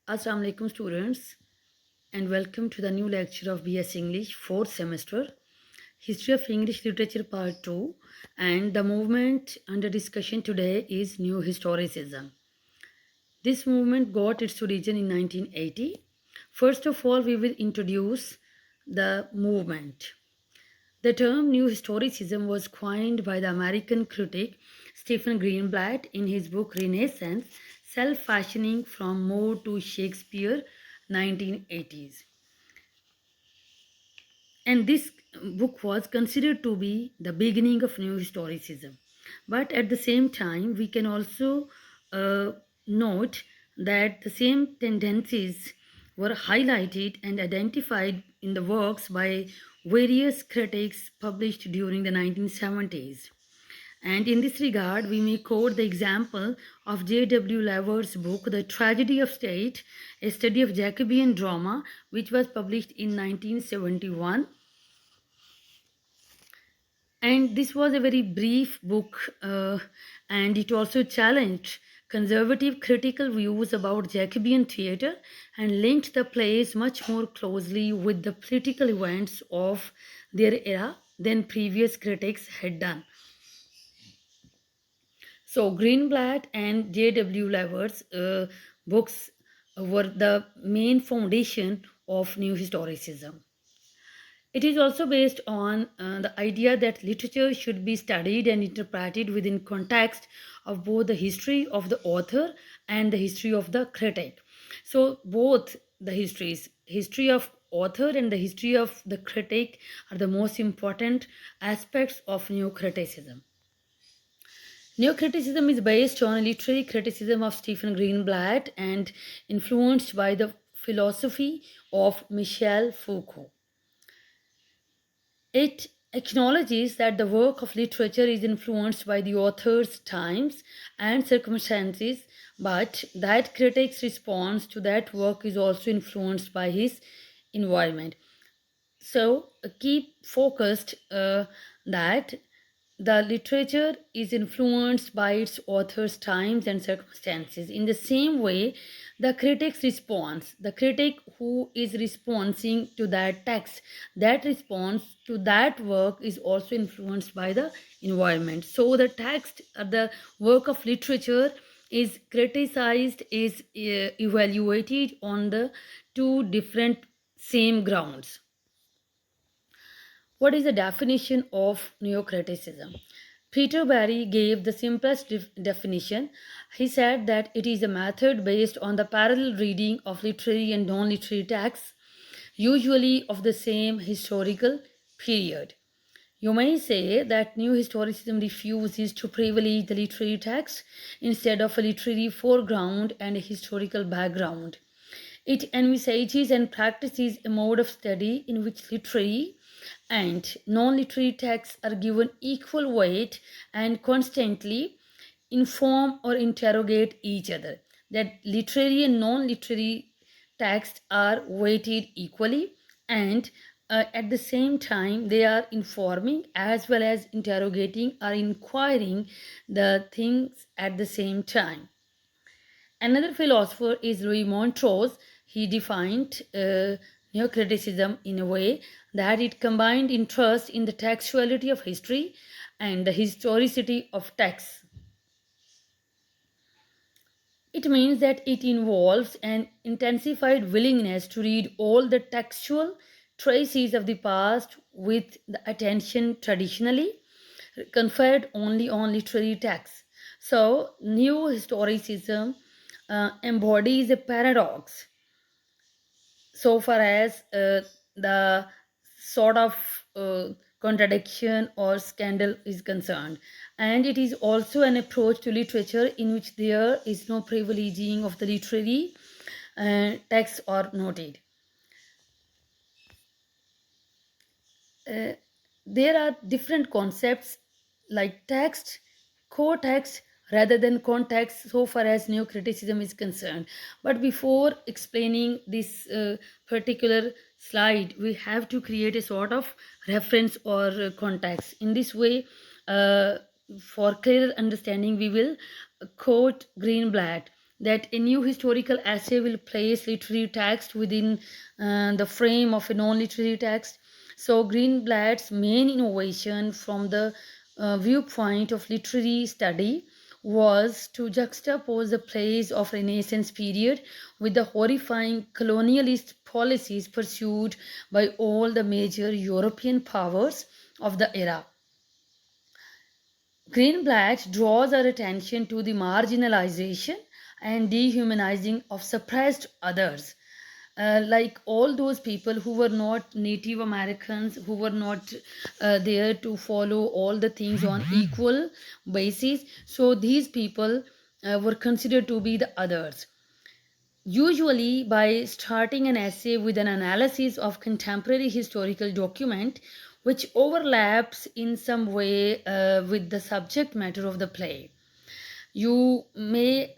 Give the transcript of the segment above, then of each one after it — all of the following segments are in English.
Assalamu alaikum students, and welcome to the new lecture of BS English 4th semester, History of English Literature Part 2, and the movement under discussion today is New Historicism. This movement got its origin in 1980. First of all, we will introduce the movement. The term New Historicism was coined by the American critic Stephen Greenblatt in his book Renaissance, Self-Fashioning from Moore to Shakespeare, 1980s. And this book was considered to be the beginning of New Historicism. But at the same time, we can also note that the same tendencies were highlighted and identified in the works by various critics published during the 1970s. And in this regard, we may quote the example of J.W. Lever's book, The Tragedy of State, a study of Jacobean drama, which was published in 1971. And this was a very brief book, and it also challenged conservative critical views about Jacobean theatre and linked the plays much more closely with the political events of their era than previous critics had done. So Greenblatt and J.W. Lever's books were the main foundation of New Historicism. It is also based on the idea that literature should be studied and interpreted within context of both the history of the author and the history of the critic. So both the history of author and the history of the critic are the most important aspects of New Criticism. New criticism is based on literary criticism of Stephen Greenblatt and influenced by the philosophy of Michel Foucault. It acknowledges that the work of literature is influenced by the author's times and circumstances, but that critic's response to that work is also influenced by his environment. So keep focused that the literature is influenced by its author's times and circumstances. In the same way, the critic's response, the critic who is responding to that text, that response to that work is also influenced by the environment. So the text, the work of literature is criticized, is evaluated on the two different same grounds. What is the definition of neocriticism? Peter Barry gave the simplest definition. He said that it is a method based on the parallel reading of literary and non-literary texts, usually of the same historical period. You may say that New Historicism refuses to privilege the literary text instead of a literary foreground and a historical background. It envisages and practices a mode of study in which literary and non-literary texts are given equal weight and constantly inform or interrogate each other. That literary and non-literary texts are weighted equally, and at the same time they are informing as well as interrogating or inquiring the things at the same time. Another philosopher is Louis Montrose. He defined neocriticism in a way that it combined interest in the textuality of history and the historicity of texts. It means that it involves an intensified willingness to read all the textual traces of the past with the attention traditionally conferred only on literary texts. So, New Historicism embodies a paradox so far as the sort of contradiction or scandal is concerned. And it is also an approach to literature in which there is no privileging of the literary texts or noted. There are different concepts like text, co-text rather than context so far as new criticism is concerned. But before explaining this particular slide, we have to create a sort of reference or context. In this way, for clearer understanding, we will quote Greenblatt. that a new historical essay will place literary text within the frame of a non-literary text. So Greenblatt's main innovation from the viewpoint of literary study was to juxtapose the plays of Renaissance period with the horrifying colonialist policies pursued by all the major European powers of the era. Greenblatt draws our attention to the marginalization and dehumanizing of suppressed others, like all those people who were not Native Americans, who were not there to follow all the things on equal basis. So these people were considered to be the others. Usually, by starting an essay with an analysis of contemporary historical document which overlaps in some way with the subject matter of the play. You may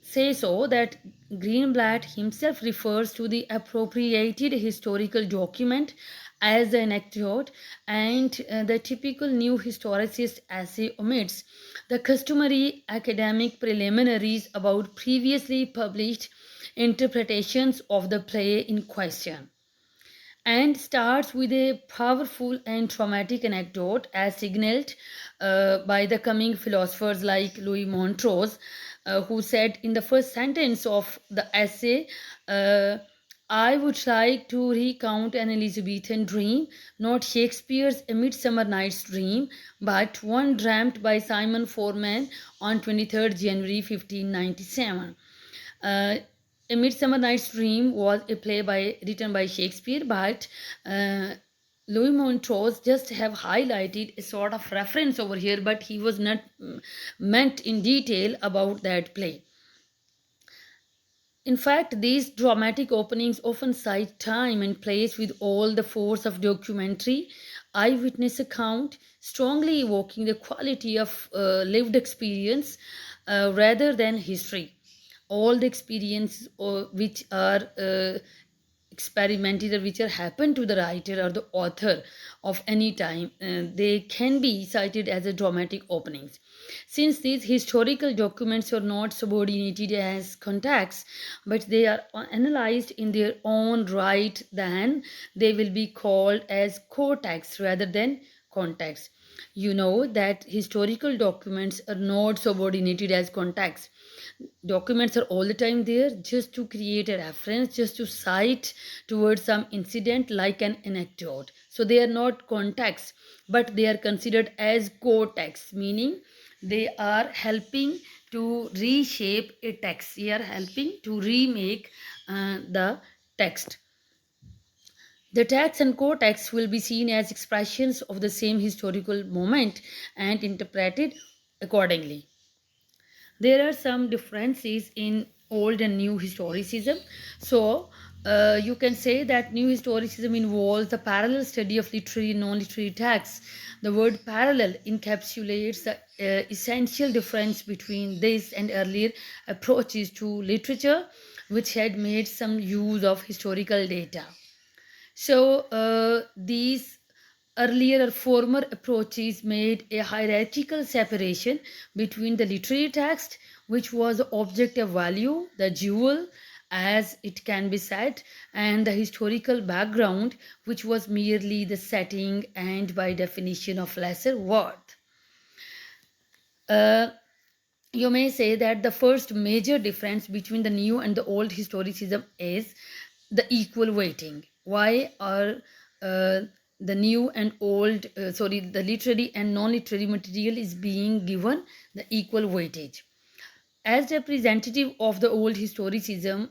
say so that Greenblatt himself refers to the appropriated historical document as the anecdote, and the typical new historicist essay omits the customary academic preliminaries about previously published interpretations of the play in question, and starts with a powerful and traumatic anecdote as signaled by the coming philosophers like Louis Montrose, who said in the first sentence of the essay, I would like to recount an Elizabethan dream, not Shakespeare's A Midsummer Night's Dream, but one dreamt by Simon Forman on 23rd January 1597. uh, a Midsummer Night's Dream was a play written by Shakespeare, but Louis Montrose just have highlighted a sort of reference over here, but he was not meant in detail about that play. In fact, these dramatic openings often cite time and place with all the force of documentary eyewitness account, strongly evoking the quality of lived experience rather than history. All the experiences which are experimented or which are happened to the writer or the author of any time, they can be cited as a dramatic openings. Since these historical documents are not subordinated as contacts, but they are analyzed in their own right, then they will be called as co-texts rather than contacts. You know that historical documents are not subordinated as contacts. Documents are all the time there just to create a reference, just to cite towards some incident like an anecdote. So they are not contexts, but they are considered as co-texts, meaning they are helping to reshape a text. They are helping to remake the text. The text and co-text will be seen as expressions of the same historical moment and interpreted accordingly. There are some differences in old and new historicism. So you can say that new historicism involves the parallel study of literary and non-literary texts. The word parallel encapsulates the essential difference between this and earlier approaches to literature, which had made some use of historical data. So these earlier or former approaches made a hierarchical separation between the literary text, which was the object of value, the jewel, as it can be said, and the historical background, which was merely the setting and by definition of lesser worth. Uh, you may say that the first major difference between the new and the old historicism is the equal weighting. Why are the new and old, the literary and non-literary material is being given the equal weightage? As representative of the old historicism,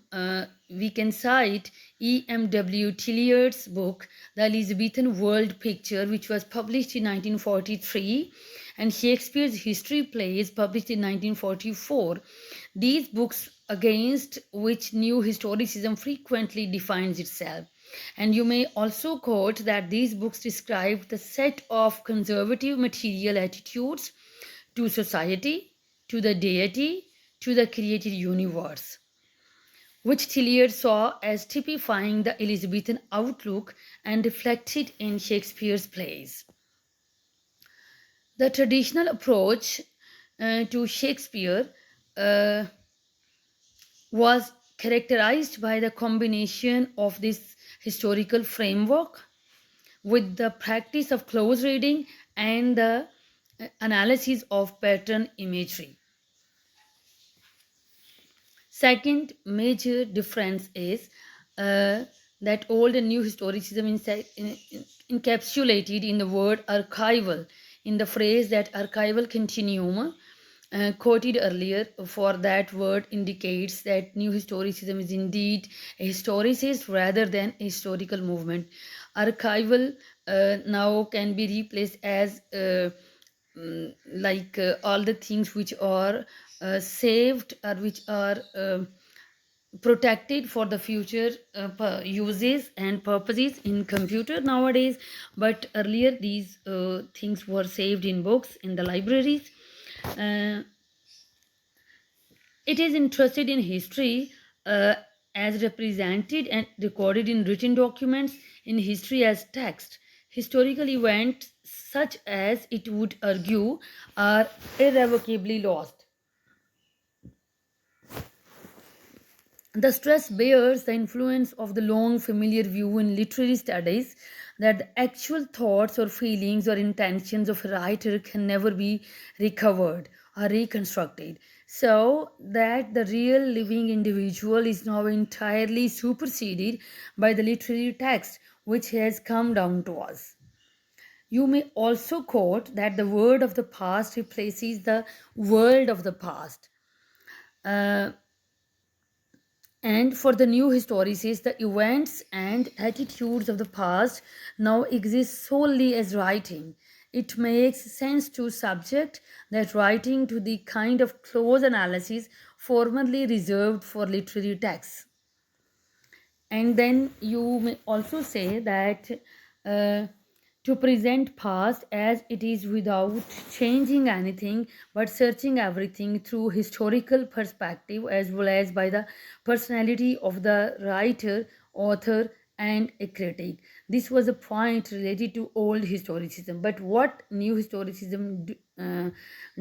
we can cite E.M.W. Tilliard's book, The Elizabethan World Picture, which was published in 1943, and Shakespeare's history plays, published in 1944. These books against which new historicism frequently defines itself. And you may also quote that these books describe the set of conservative material attitudes to society, to the deity, to the created universe, which Tilliard saw as typifying the Elizabethan outlook and reflected in Shakespeare's plays. The traditional approach to Shakespeare uh, was characterized by the combination of this historical framework with the practice of close reading and the analysis of pattern imagery. Second major difference is that old and new historicism encapsulated in the word archival, in the phrase that archival continuum quoted earlier. For that word indicates that new historicism is indeed a historicist rather than a historical movement. Archival now can be replaced as all the things which are saved or which are protected for the future uses and purposes in computer nowadays, but earlier these things were saved in books in the libraries. uh, it is interested in history uh, as represented and recorded in written documents, in history as text. Historical events, such as it would argue, are irrevocably lost. The stress bears the influence of the long familiar view in literary studies that the actual thoughts or feelings or intentions of a writer can never be recovered or reconstructed. So that the real living individual is now entirely superseded by the literary text which has come down to us. You may also quote that the word of the past replaces the world of the past. Uh, And for the new historicists, the events and attitudes of the past now exist solely as writing. It makes sense to subject that writing to the kind of close analysis formerly reserved for literary texts. And then you may also say that uh, to present past as it is without changing anything but searching everything through historical perspective as well as by the personality of the writer, author, and a critic. This was a point related to old historicism, but what new historicism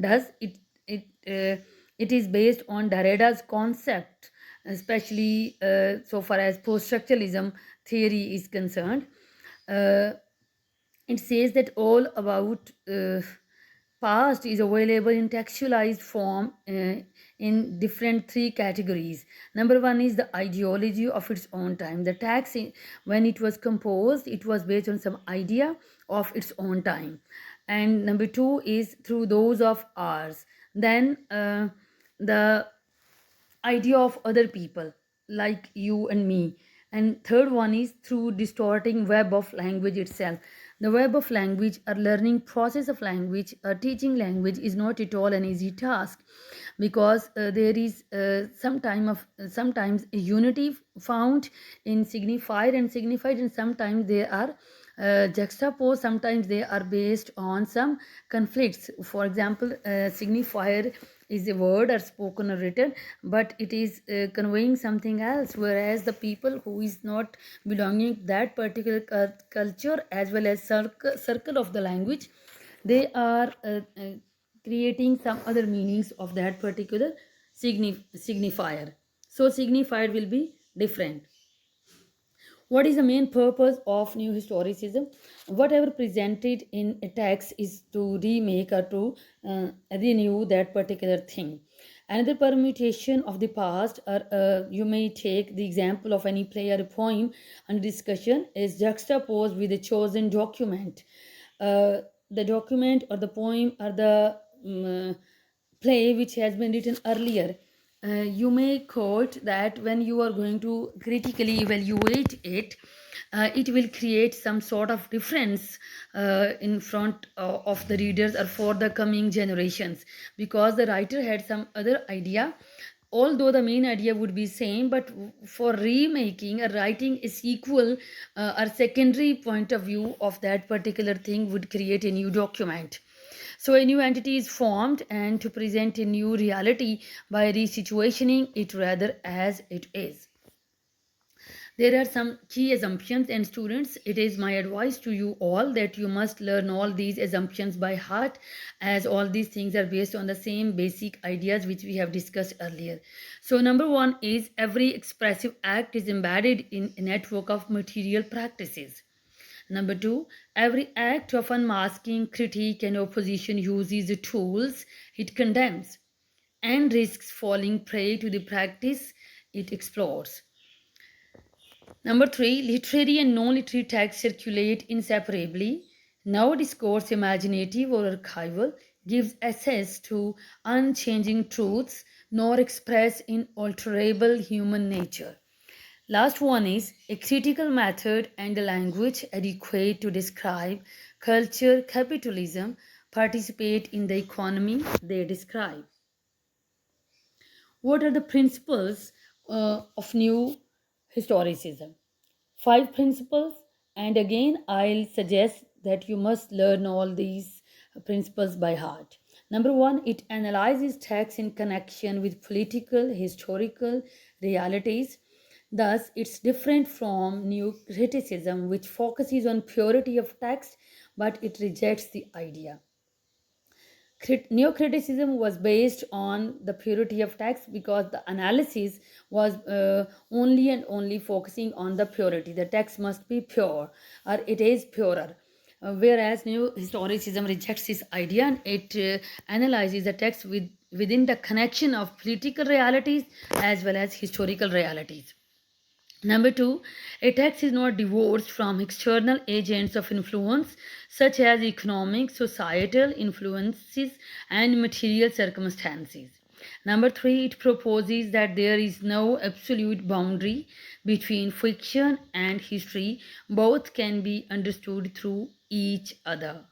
does, it is based on Derrida's concept, especially so far as post-structuralism theory is concerned. Uh, it says that all about past is available in textualized form in different three categories. Number one is the ideology of its own time. The text, when it was composed, it was based on some idea of its own time. And number two is through those of ours. Then the idea of other people like you and me. And third one is through distorting web of language itself. The web of language, or learning process of language, or teaching language, is not at all an easy task, because there is sometimes a unity found in signifier and signified, and sometimes they are juxtaposed, sometimes they are based on some conflicts. For example, signifier is a word or spoken or written, but it is conveying something else, whereas the people who is not belonging to that particular culture as well as circle of the language, they are creating some other meanings of that particular signifier. So signified will be different. What is the main purpose of new historicism? Whatever presented in a text is to remake or to renew that particular thing. Another permutation of the past, or you may take the example of any play or a poem under discussion, is juxtaposed with a chosen document. The document or the poem or the play which has been written earlier. You may quote that when you are going to critically evaluate it, it will create some sort of difference in front of the readers or for the coming generations, because the writer had some other idea, although the main idea would be same, but for remaking or writing a sequel or secondary point of view of that particular thing would create a new document. So a new entity is formed and to present a new reality by resituationing it rather as it is. There are some key assumptions, and students, it is my advice to you all that you must learn all these assumptions by heart, as all these things are based on the same basic ideas which we have discussed earlier. So, number one is every expressive act is embedded in a network of material practices. Number two, every act of unmasking, critique, and opposition uses the tools it condemns and risks falling prey to the practice it explores. Number three, literary and non-literary texts circulate inseparably. No discourse, imaginative or archival, gives access to unchanging truths nor express inalterable human nature. Last one is a critical method and a language adequate to describe culture, capitalism, participate in the economy they describe. What are the principles of new historicism? Five principles, and again, I'll suggest that you must learn all these principles by heart. Number one, it analyzes text in connection with political, historical realities. Thus, it's different from new criticism, which focuses on purity of text but it rejects the idea. Neo-criticism was based on the purity of text because the analysis was only and only focusing on the purity. The text must be pure or it is purer. Whereas New Historicism rejects this idea and it analyzes the text within the connection of political realities as well as historical realities. Number two, a text is not divorced from external agents of influence such as economic, societal influences, and material circumstances. Number three, it proposes that there is no absolute boundary between fiction and history, both can be understood through each other.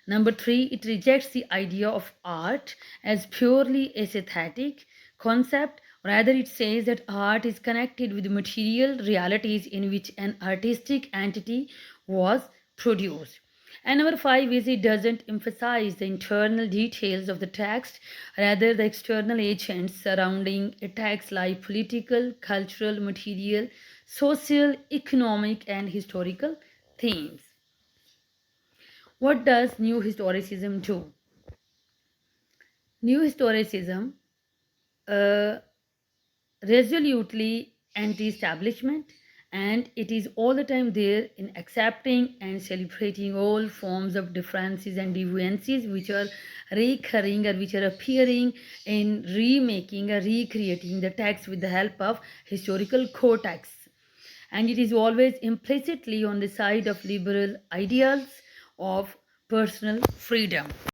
Number three, it rejects the idea of art as purely aesthetic concept. Rather, it says that art is connected with material realities in which an artistic entity was produced. And number five is it doesn't emphasize the internal details of the text, rather the external agents surrounding a text like political, cultural, material, social, economic, and historical themes. What does New Historicism do? New Historicism uh, resolutely anti-establishment, and it is all the time there in accepting and celebrating all forms of differences and deviances which are recurring or which are appearing in remaking or recreating the text with the help of historical co-texts, and it is always implicitly on the side of liberal ideals of personal freedom.